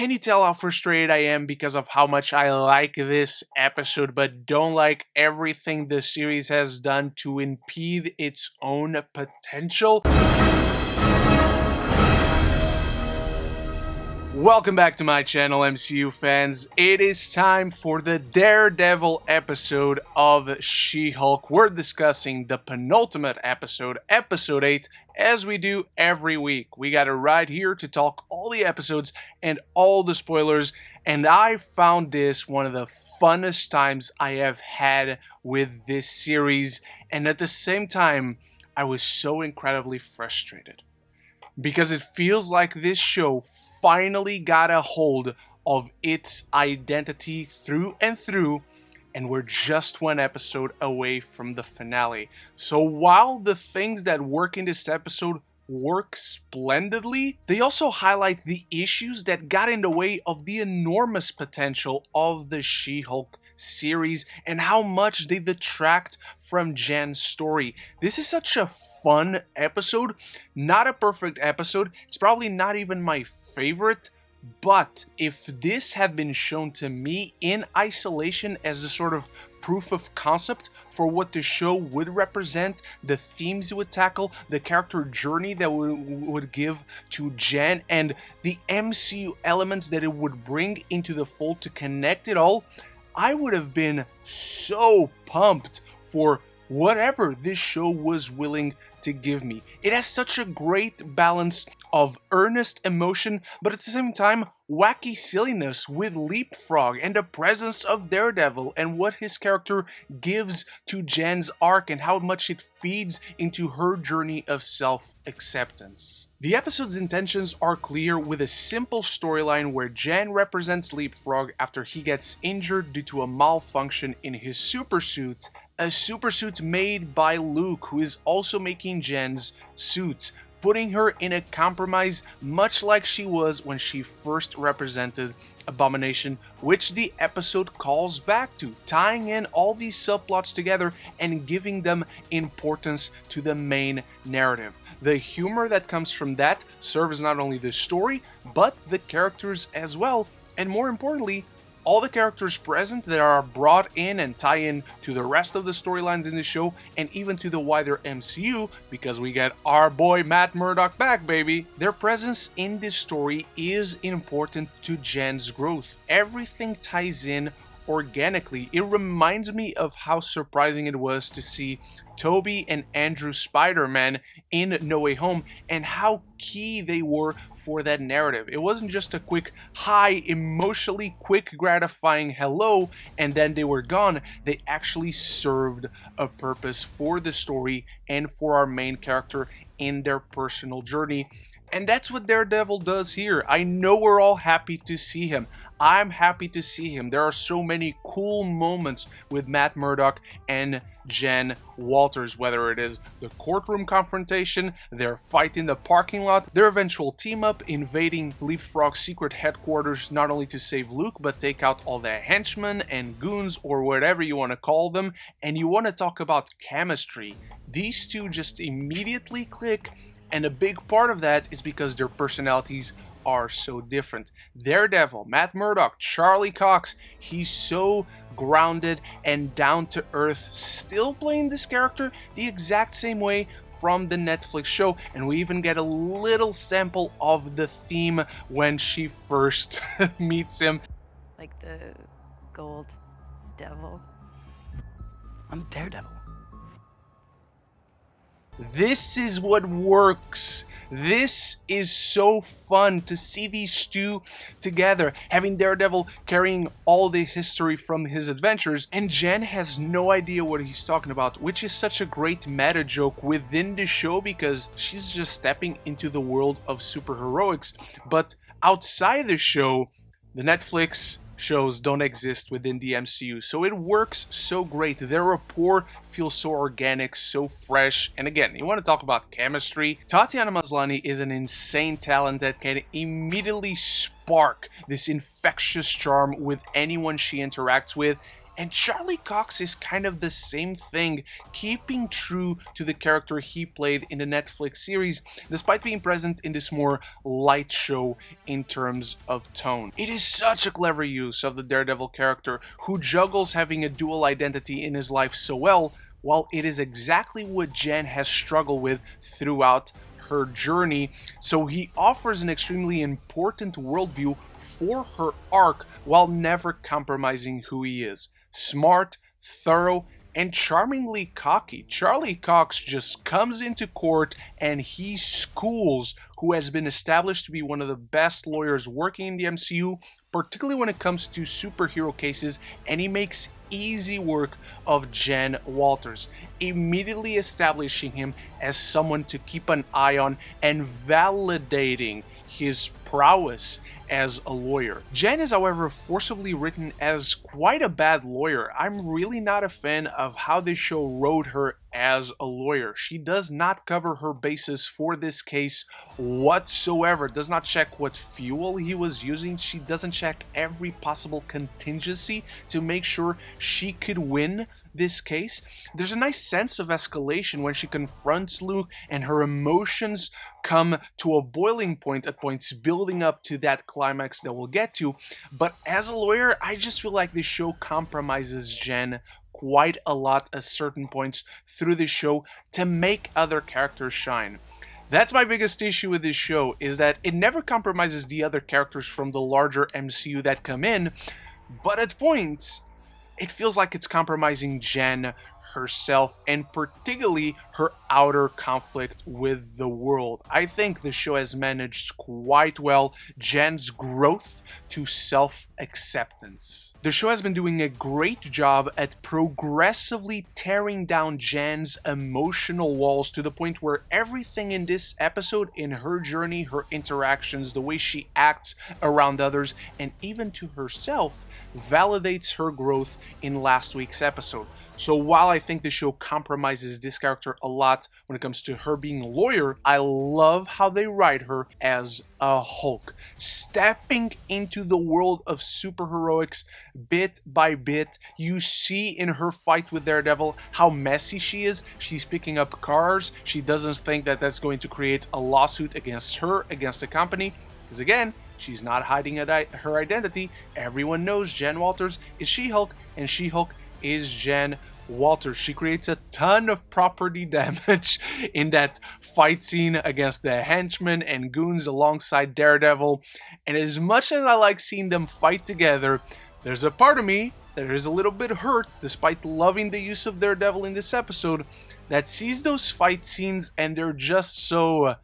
Can you tell how frustrated I am because of how much I like this episode but don't like everything the series has done to impede its own potential? Welcome back to my channel, MCU fans. It is time for the Daredevil episode of She-Hulk. We're discussing the penultimate episode, episode 8, as we do every week. We got it right here to talk all the episodes and all the spoilers, and I found this one of the funnest times I have had with this series, and at the same time, I was so incredibly frustrated. Because it feels like this show finally got a hold of its identity through and through, and we're just one episode away from the finale. So while the things that work in this episode work splendidly, they also highlight the issues that got in the way of the enormous potential of the She-Hulk series and how much they detract from Jen's story. This is such a fun episode, not a perfect episode. It's probably not even my favorite, but if this had been shown to me in isolation as a sort of proof of concept for what the show would represent, the themes it would tackle, the character journey that would give to Jen, and the MCU elements that it would bring into the fold to connect it all, I would have been so pumped for whatever this show was willing to give me. It has such a great balance of earnest emotion, but at the same time, wacky silliness with Leapfrog and the presence of Daredevil and what his character gives to Jen's arc and how much it feeds into her journey of self-acceptance. The episode's intentions are clear, with a simple storyline where Jen represents Leapfrog after he gets injured due to a malfunction in his supersuit, a supersuit made by Luke, who is also making Jen's suits, putting her in a compromise much like she was when she first represented Abomination, which the episode calls back to, tying in all these subplots together and giving them importance to the main narrative. The humor that comes from that serves not only the story, but the characters as well, and more importantly, all the characters present that are brought in and tie in to the rest of the storylines in the show and even to the wider MCU, because we get our boy Matt Murdock back, baby. Their presence in this story is important to Jen's growth. Everything ties in organically. It reminds me of how surprising it was to see Tobey and Andrew Spider-Man in No Way Home and how key they were for that narrative. It wasn't just a quick hi, emotionally quick gratifying hello and then they were gone. They actually served a purpose for the story and for our main character in their personal journey. And that's what Daredevil does here. I know we're all happy to see him. I'm happy to see him. There are so many cool moments with Matt Murdock and Jen Walters, whether it is the courtroom confrontation, their fight in the parking lot, their eventual team up invading Leapfrog's secret headquarters, not only to save Luke, but take out all the henchmen and goons or whatever you want to call them. And you want to talk about chemistry. These two just immediately click, and a big part of that is because their personalities are so different. Daredevil, Matt Murdock, Charlie Cox, he's so grounded and down to earth, still playing this character the exact same way from the Netflix show, and we even get a little sample of the theme when she first meets him. Like the gold devil. I'm Daredevil. This is what works. This is so fun to see these two together, having Daredevil carrying all the history from his adventures, and Jen has no idea what he's talking about, which is such a great meta joke within the show because she's just stepping into the world of superheroics. But outside the show, the Netflix shows don't exist within the MCU, so it works so great. Their rapport feels so organic, so fresh, and again, you want to talk about chemistry. Tatiana Maslany is an insane talent that can immediately spark this infectious charm with anyone she interacts with, And Charlie Cox is kind of the same thing, keeping true to the character he played in the Netflix series, despite being present in this more light show in terms of tone. It is such a clever use of the Daredevil character, who juggles having a dual identity in his life so well, while it is exactly what Jen has struggled with throughout her journey, so he offers an extremely important worldview for her arc while never compromising who he is. Smart, thorough, and charmingly cocky. Charlie Cox just comes into court and he schools who has been established to be one of the best lawyers working in the MCU, particularly when it comes to superhero cases, and he makes easy work of Jen Walters, immediately establishing him as someone to keep an eye on and validating his prowess as a lawyer. Jen is, however, forcibly written as quite a bad lawyer. I'm really not a fan of how this show wrote her as a lawyer. She does not cover her bases for this case whatsoever, does not check what fuel he was using, she doesn't check every possible contingency to make sure she could win this case. There's a nice sense of escalation when she confronts Luke and her emotions come to a boiling point at points building up to that climax that we'll get to, but as a lawyer, I just feel like this show compromises Jen quite a lot at certain points through the show to make other characters shine. That's my biggest issue with this show, is that it never compromises the other characters from the larger MCU that come in, but at points, it feels like it's compromising Jen herself, and particularly her outer conflict with the world. I think the show has managed quite well Jen's growth to self-acceptance. The show has been doing a great job at progressively tearing down Jen's emotional walls to the point where everything in this episode, in her journey, her interactions, the way she acts around others, and even to herself, validates her growth in last week's episode. So while I think the show compromises this character a lot when it comes to her being a lawyer, I love how they write her as a Hulk, stepping into the world of superheroics bit by bit. You see in her fight with Daredevil how messy she is. She's picking up cars. She doesn't think that that's going to create a lawsuit against her, against the company, because again, she's not hiding her identity. Everyone knows Jen Walters is She-Hulk, and She-Hulk is Jen Walters. She creates a ton of property damage in that fight scene against the henchmen and goons alongside Daredevil. And as much as I like seeing them fight together, there's a part of me that is a little bit hurt, despite loving the use of Daredevil in this episode, that sees those fight scenes and they're just so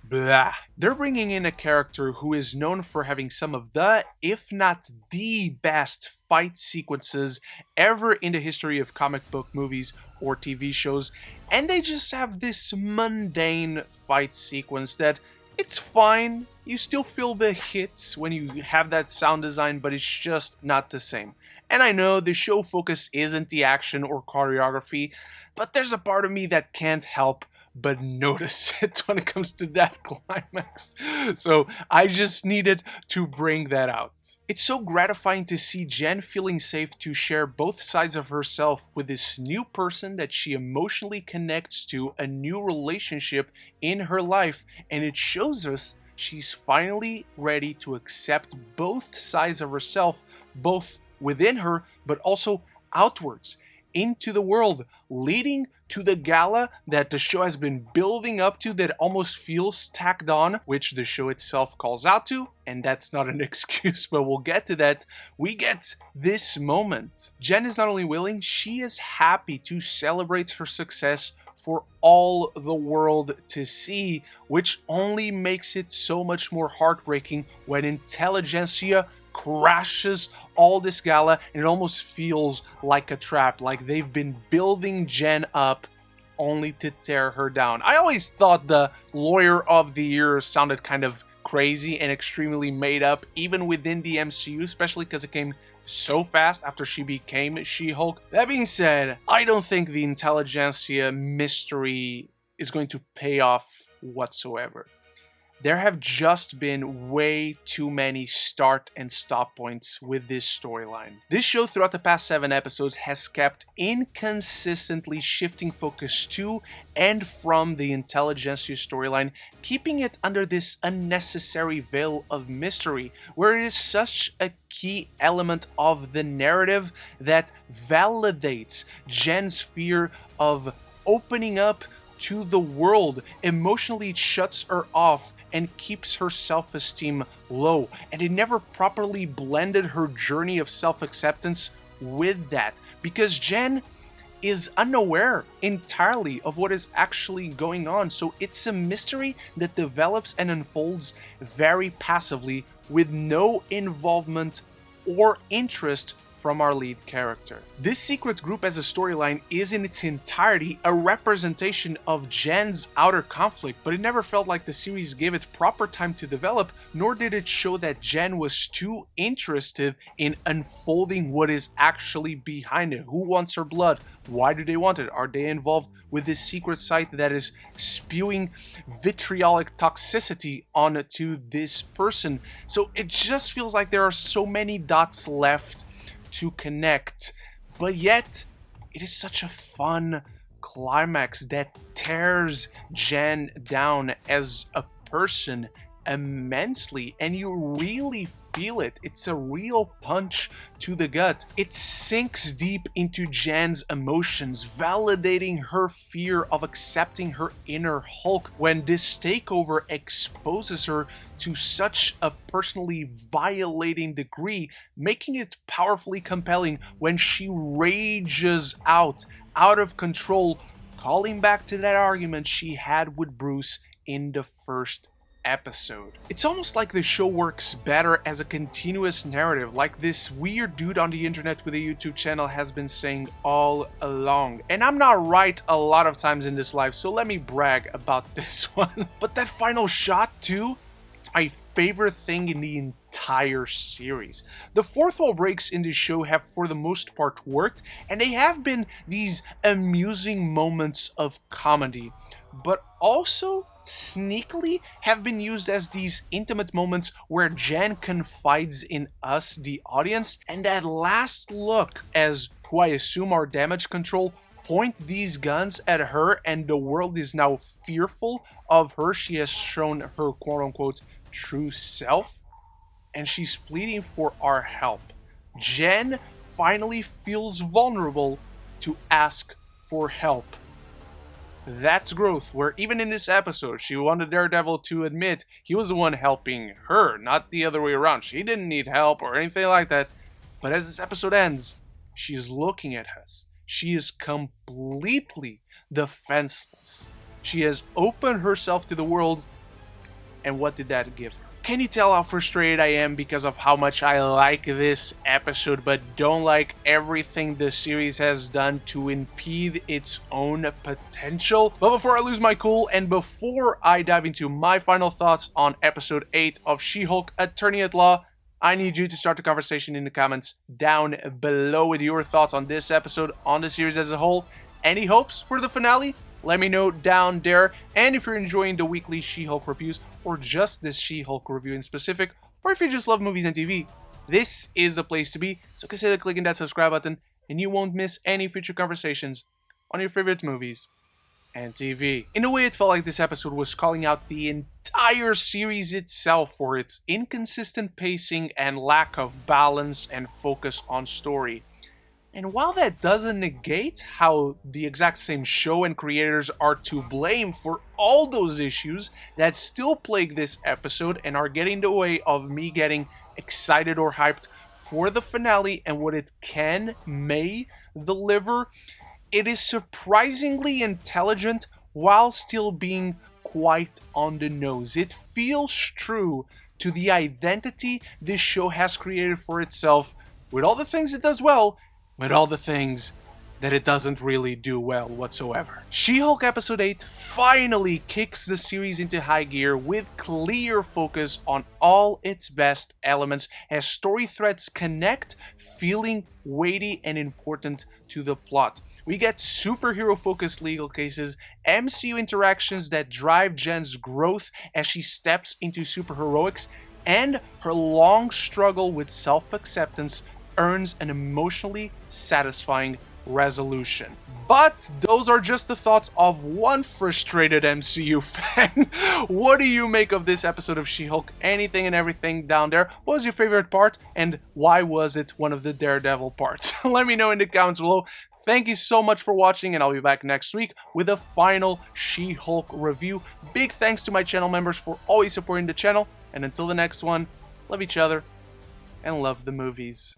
blah. They're bringing in a character who is known for having some of the, if not the best fight sequences ever in the history of comic book movies or TV shows, and they just have this mundane fight sequence that it's fine. You still feel the hits when you have that sound design, but it's just not the same. And I know the show focus isn't the action or choreography, but there's a part of me that can't help but notice it when it comes to that climax. So I just needed to bring that out. It's so gratifying to see Jen feeling safe to share both sides of herself with this new person that she emotionally connects to, a new relationship in her life, and it shows us she's finally ready to accept both sides of herself, both within her, but also outwards into the world, leading to the gala that the show has been building up to, that almost feels tacked on, which the show itself calls out to, and that's not an excuse, but we'll get to that. We get this moment. Jen is not only willing, she is happy to celebrate her success for all the world to see, which only makes it so much more heartbreaking when Intelligentsia crashes all this gala, and it almost feels like a trap, like they've been building Jen up only to tear her down. I always thought the Lawyer of the Year sounded kind of crazy and extremely made up, even within the MCU, especially because it came so fast after she became She-Hulk. That being said, I don't think the Intelligentsia mystery is going to pay off whatsoever. There have just been way too many start and stop points with this storyline. This show throughout the past 7 episodes has kept inconsistently shifting focus to and from the Intelligentsia storyline, keeping it under this unnecessary veil of mystery, where it is such a key element of the narrative that validates Jen's fear of opening up to the world. Emotionally, it shuts her off and keeps her self-esteem low, and it never properly blended her journey of self-acceptance with that, because Jen is unaware entirely of what is actually going on. So it's a mystery that develops and unfolds very passively with no involvement or interest from our lead character. This secret group as a storyline is in its entirety a representation of Jen's outer conflict, but it never felt like the series gave it proper time to develop, nor did it show that Jen was too interested in unfolding what is actually behind it. Who wants her blood? Why do they want it? Are they involved with this secret site that is spewing vitriolic toxicity onto this person? So it just feels like there are so many dots left to connect, but yet it is such a fun climax that tears Jen down as a person immensely, and you really feel it. It's a real punch to the gut. It sinks deep into Jen's emotions, validating her fear of accepting her inner Hulk when this takeover exposes her to such a personally violating degree, making it powerfully compelling when she rages out of control, calling back to that argument she had with Bruce in the first episode. It's almost like the show works better as a continuous narrative, like this weird dude on the internet with a YouTube channel has been saying all along. And I'm not right a lot of times in this life, so let me brag about this one. But that final shot too, it's my favorite thing in the entire series. The fourth wall breaks in this show have for the most part worked, and they have been these amusing moments of comedy, but also sneakily have been used as these intimate moments where Jen confides in us, the audience, and that last look as who I assume are damage control point these guns at her and the world is now fearful of her. She has shown her quote-unquote true self and she's pleading for our help. Jen finally feels vulnerable to ask for help. That's growth, where even in this episode, she wanted Daredevil to admit he was the one helping her, not the other way around. She didn't need help or anything like that. But as this episode ends, she is looking at us. She is completely defenseless. She has opened herself to the world, and what did that give her? Can you tell how frustrated I am because of how much I like this episode but don't like everything the series has done to impede its own potential? But before I lose my cool and before I dive into my final thoughts on episode 8 of She-Hulk Attorney at Law, I need you to start the conversation in the comments down below with your thoughts on this episode, on the series as a whole. Any hopes for the finale? Let me know down there. And if you're enjoying the weekly She-Hulk reviews, or just this She-Hulk review in specific, or if you just love movies and TV, this is the place to be. So consider clicking that subscribe button, and you won't miss any future conversations on your favorite movies and TV. In a way, it felt like this episode was calling out the entire series itself for its inconsistent pacing and lack of balance and focus on story. And while that doesn't negate how the exact same show and creators are to blame for all those issues that still plague this episode and are getting in the way of me getting excited or hyped for the finale and what it may deliver, it is surprisingly intelligent while still being quite on the nose. It feels true to the identity this show has created for itself, with all the things it does well, with all the things that it doesn't really do well whatsoever. She-Hulk Episode 8 finally kicks the series into high gear with clear focus on all its best elements as story threads connect, feeling weighty and important to the plot. We get superhero-focused legal cases, MCU interactions that drive Jen's growth as she steps into superheroics, and her long struggle with self-acceptance earns an emotionally satisfying resolution. But those are just the thoughts of one frustrated MCU fan. What do you make of this episode of She-Hulk? Anything and everything down there. What was your favorite part, and why was it one of the Daredevil parts? Let me know in the comments below. Thank you so much for watching, and I'll be back next week with a final She-Hulk review. Big thanks to my channel members for always supporting the channel, and until the next one, love each other and love the movies.